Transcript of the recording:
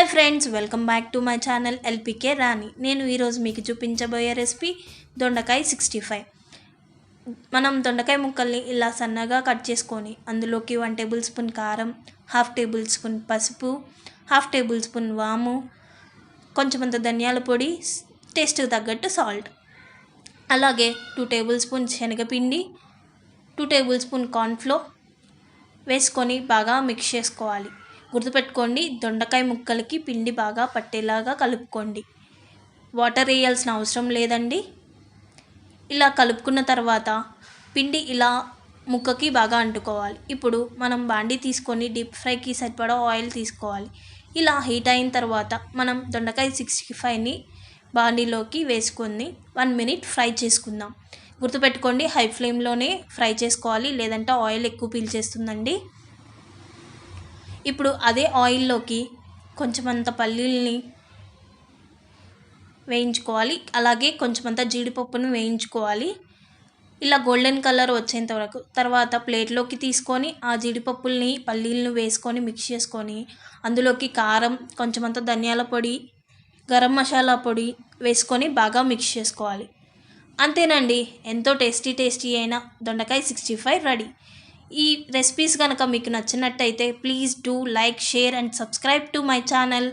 Hi friends, welcome back to my channel LPK Rani. నేను ఈరోజు మీకు చూపించబోయే రెసిపీ దొండకాయ 65. మనం దొండకాయ ముక్కల్ని ఇలా సన్నగా కట్ చేసుకొని అందులోకి 1 టేబుల్ స్పూన్ కారం, 1/2 టేబుల్ స్పూన్ పసుపు, 1/2 టేబుల్ స్పూన్ వాము, కొంచెమంత ధనియాల పొడి, టేస్ట్కి తగ్గట్టు సాల్ట్, అలాగే 2 టేబుల్ స్పూన్ శనగపిండి, 2 టేబుల్ స్పూన్ కార్న్ఫ్లోర్ వేసుకొని బాగా మిక్స్ చేసుకోవాలి. గుర్తుపెట్టుకోండి, దొండకాయ ముక్కలకి పిండి బాగా పట్టేలాగా కలుపుకోండి. వాటర్ వేయాల్సిన అవసరం లేదండి. ఇలా కలుపుకున్న తర్వాత పిండి ఇలా ముక్కకి బాగా అంటుకోవాలి. ఇప్పుడు మనం బాండీ తీసుకొని డీప్ ఫ్రైకి సరిపడా ఆయిల్ తీసుకోవాలి. ఇలా హీట్ అయిన తర్వాత మనం దొండకాయ 65ని బాండీలోకి వేసుకొని 1 మినిట్ ఫ్రై చేసుకుందాం. గుర్తుపెట్టుకోండి, హై ఫ్లేమ్లోనే ఫ్రై చేసుకోవాలి, లేదంటే ఆయిల్ ఎక్కువ పీల్చేస్తుందండి. ఇప్పుడు అదే ఆయిల్లోకి కొంచెమంత పల్లీల్ని వేయించుకోవాలి, అలాగే కొంచెమంత జీడిపప్పును వేయించుకోవాలి. ఇలా గోల్డెన్ కలర్ వచ్చేంత వరకు. తర్వాత ప్లేట్లోకి తీసుకొని ఆ జీడిపప్పుల్ని పల్లీలను వేసుకొని మిక్స్ చేసుకొని అందులోకి కారం, కొంచెమంత ధనియాల పొడి, గరం మసాలా పొడి వేసుకొని బాగా మిక్స్ చేసుకోవాలి. అంతేనండి, ఎంతో టేస్టీ అయిన దొండకాయ 65 రెడీ. ఈ రెసిపీస్ కనుక మీకు నచ్చినట్టయితే please do like, share and subscribe to my channel.